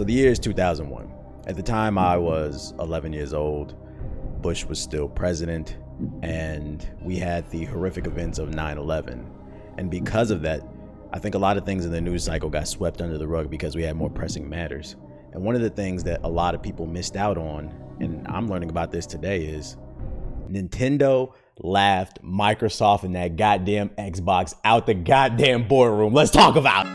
So the year is 2001. At the time I was 11 years old. Bush was still president, and we had the horrific events of 9/11. And because of that, I think a lot of things in the news cycle got swept under the rug because we had more pressing matters. And one of the things that a lot of people missed out on, and I'm learning about this today, is Nintendo laughed Microsoft and that goddamn Xbox out the goddamn boardroom. Let's talk about it.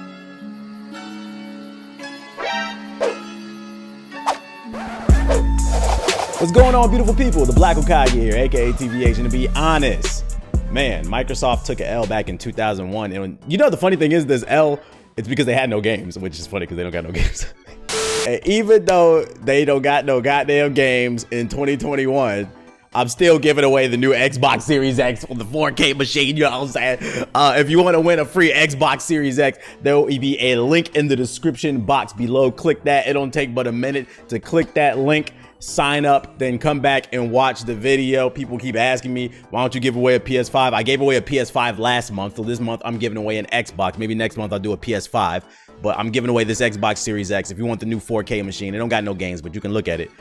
What's going on, beautiful people? The Black Hokage here, aka TVH. And to be honest, man, Microsoft took an L back in 2001. And you know, the funny thing is, this L, it's because they had no games, which is funny because they don't got no games. And even though they don't got no goddamn games in 2021, I'm still giving away the new Xbox Series X for the 4K machine. You know what I'm saying? If you want to win a free Xbox Series X, there will be a link in the description box below. Click that. It don't take but a minute to click that link. Sign up, then come back and watch the video. People keep asking me, why don't you give away a PS5? I gave away a PS5 last month, so this month I'm giving away an Xbox. Maybe next month I'll do a PS5, but I'm giving away this Xbox Series X. If you want the new 4K machine, it don't got no games, but you can look at it.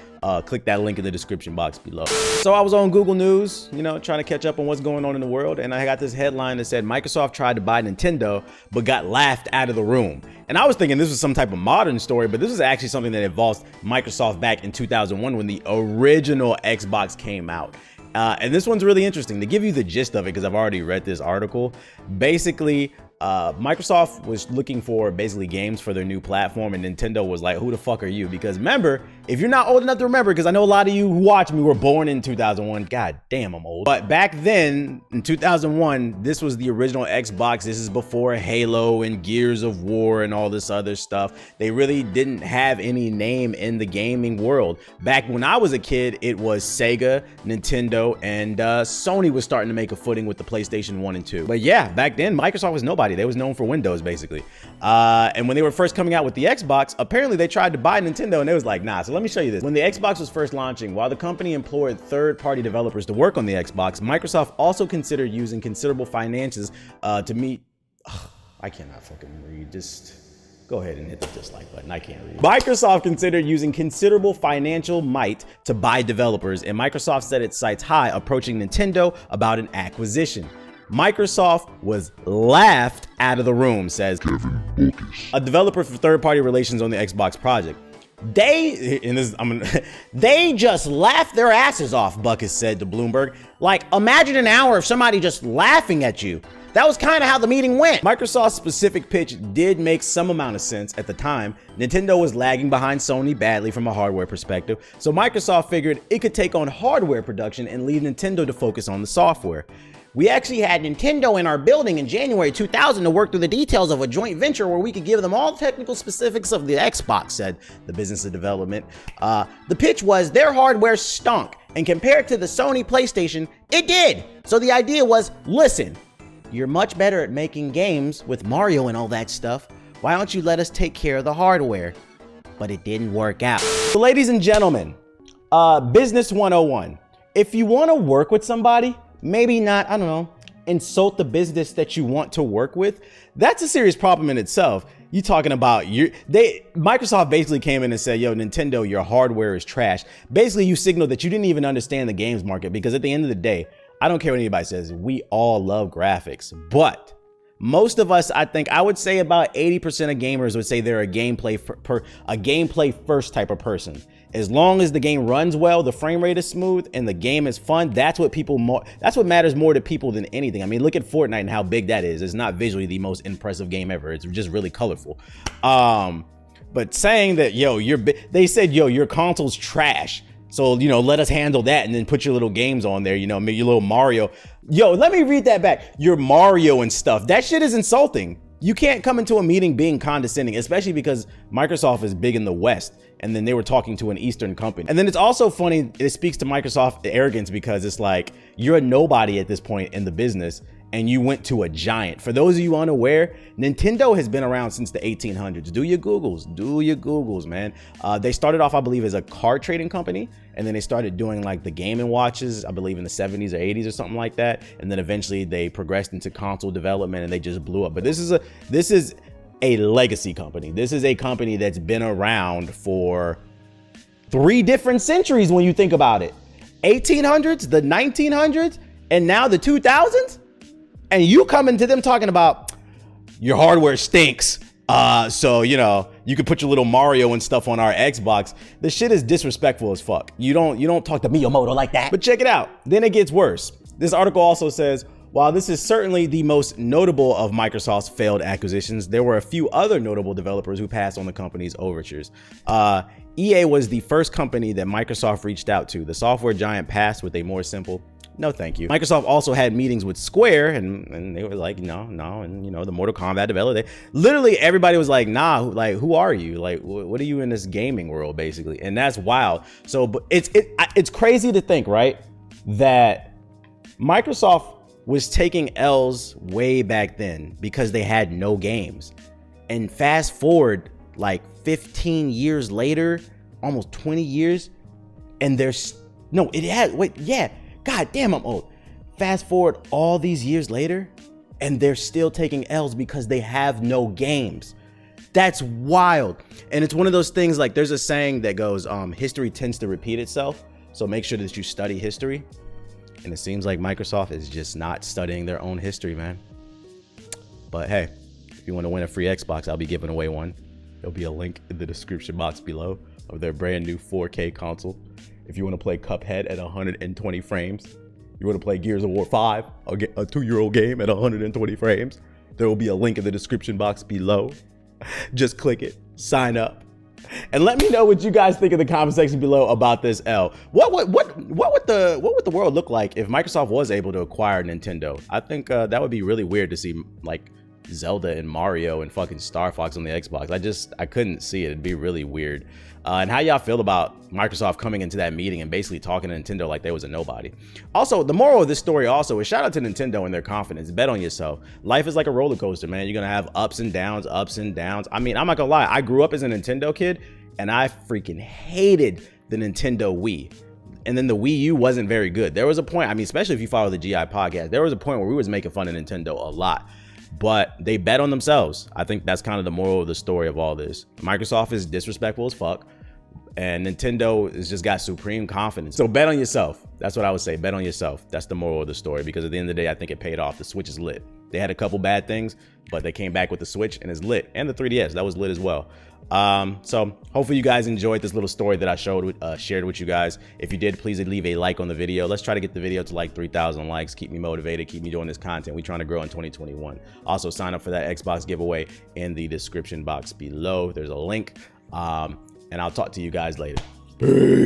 Click that link in the description box below. So I was on Google News, you know, trying to catch up on what's going on in the world, and I got this headline that said Microsoft tried to buy Nintendo but got laughed out of the room. And I was thinking this was some type of modern story, but this was actually something that involves Microsoft back in 2001 when the original Xbox came out. And this one's really interesting. To give you the gist of it, because I've already read this article, basically Microsoft was looking for basically games for their new platform, and Nintendo was like, who the fuck are you? Because remember, if you're not old enough to remember, because I know a lot of you who watch me were born in 2001. God damn, I'm old. But back then in 2001, this was the original Xbox. This is before Halo and Gears of War and all this other stuff. They really didn't have any name in the gaming world. Back when I was a kid, it was Sega, Nintendo, and Sony was starting to make a footing with the PlayStation 1 and 2. But yeah, back then Microsoft was nobody. They was known for Windows, basically. And when they were first coming out with the Xbox, apparently they tried to buy Nintendo, and they was like, nah. So let me show you this. When the Xbox was first launching, while the company employed third-party developers to work on the Xbox, Microsoft also considered using considerable finances to meet... I cannot fucking read. Just go ahead and hit the dislike button. I can't read. Microsoft considered using considerable financial might to buy developers, and Microsoft set its sights high, approaching Nintendo about an acquisition. Microsoft was laughed out of the room, says Kevin Bocus, a developer for third-party relations on the Xbox project. They just laughed their asses off, Bocus said to Bloomberg. Like, imagine an hour of somebody just laughing at you. That was kind of how the meeting went. Microsoft's specific pitch did make some amount of sense at the time. Nintendo was lagging behind Sony badly from a hardware perspective, so Microsoft figured it could take on hardware production and leave Nintendo to focus on the software. We actually had Nintendo in our building in January 2000 to work through the details of a joint venture where we could give them all the technical specifics of the Xbox, said the business of development. The pitch was their hardware stunk, and compared to the Sony PlayStation, it did. So the idea was, listen, you're much better at making games with Mario and all that stuff. Why don't you let us take care of the hardware? But it didn't work out. So ladies and gentlemen, Business 101. If you want to work with somebody, maybe not, I don't know, insult the business that you want to work with. That's a serious problem in itself. You talking about Microsoft basically came in and said, yo, Nintendo, your hardware is trash. Basically, you signaled that you didn't even understand the games market, because at the end of the day, I don't care what anybody says, we all love graphics. But most of us, I would say about 80% of gamers would say they're a gameplay first type of person. As long as the game runs well, the frame rate is smooth, and the game is fun, that's what matters more to people than anything. I mean, look at Fortnite and how big that is. It's not visually the most impressive game ever. It's just really colorful. But saying that, yo, they said, yo, your console's trash, so, you know, let us handle that, and then put your little games on there, you know, your little Mario. Yo, let me read that back. Your Mario and stuff. That shit is insulting. You can't come into a meeting being condescending, especially because Microsoft is big in the West, and then they were talking to an Eastern company. And then it's also funny, it speaks to Microsoft arrogance, because it's like, you're a nobody at this point in the business, and you went to a giant. For those of you unaware, Nintendo has been around since the 1800s. Do your Googles, man. They started off, I believe, as a card trading company, and then they started doing like the Game & Watches, I believe in the 70s or 80s or something like that. And then eventually they progressed into console development, and they just blew up. But this is a legacy company. This is a company that's been around for 3 different centuries when you think about it. 1800s, the 1900s, and now the 2000s. And you coming to them talking about your hardware stinks. So, you know, you could put your little Mario and stuff on our Xbox. The shit is disrespectful as fuck. You don't talk to Miyamoto like that. But check it out. Then it gets worse. This article also says, while this is certainly the most notable of Microsoft's failed acquisitions, there were a few other notable developers who passed on the company's overtures. EA was the first company that Microsoft reached out to. The software giant passed with a more simple, no thank you. Microsoft also had meetings with Square and they were like, no. And you know, the Mortal Kombat developer, literally everybody was like, nah, like, who are you? Like, what are you in this gaming world, basically? And that's wild. So but it's crazy to think, right, that Microsoft was taking L's way back then because they had no games. And fast forward like 15 years later, almost 20 years, and there's no, it has, wait, yeah, god damn, I'm old. Fast forward all these years later, and they're still taking L's because they have no games. That's wild. And it's one of those things, like there's a saying that goes, history tends to repeat itself. So make sure that you study history. And it seems like Microsoft is just not studying their own history, man. But hey, if you want to win a free Xbox, I'll be giving away one. There'll be a link in the description box below of their brand new 4K console. If you want to play Cuphead at 120 frames, you want to play Gears of War 5, a 2-year-old game at 120 frames, there will be a link in the description box below. Just click it, sign up. And let me know what you guys think in the comment section below about this L. What would the world look like if Microsoft was able to acquire Nintendo? I think that would be really weird to see like Zelda and Mario and fucking Star Fox on the Xbox. I couldn't see it. It'd be really weird. And how y'all feel about Microsoft coming into that meeting and basically talking to Nintendo like they was a nobody? Also, the moral of this story also is shout out to Nintendo and their confidence. Bet on yourself. Life is like a roller coaster, man. You're gonna have ups and downs, ups and downs. I mean, I'm not gonna lie. I grew up as a Nintendo kid and I freaking hated the Nintendo Wii. And then the Wii U wasn't very good. There was a point, I mean, especially if you follow the GI podcast, there was a point where we was making fun of Nintendo a lot. But they bet on themselves. I think that's kind of the moral of the story of all this. Microsoft is disrespectful as fuck, and Nintendo has just got supreme confidence. So bet on yourself. That's what I would say. Bet on yourself. That's the moral of the story, because at the end of the day, I think it paid off. The Switch is lit. They had a couple bad things, but they came back with the Switch and it's lit. And the 3DS, that was lit as well. So hopefully you guys enjoyed this little story that I shared with you guys. If you did, please leave a like on the video. Let's try to get the video to like 3,000 likes. Keep me motivated. Keep me doing this content. We're trying to grow in 2021. Also sign up for that Xbox giveaway in the description box below. There's a link. And I'll talk to you guys later. Peace.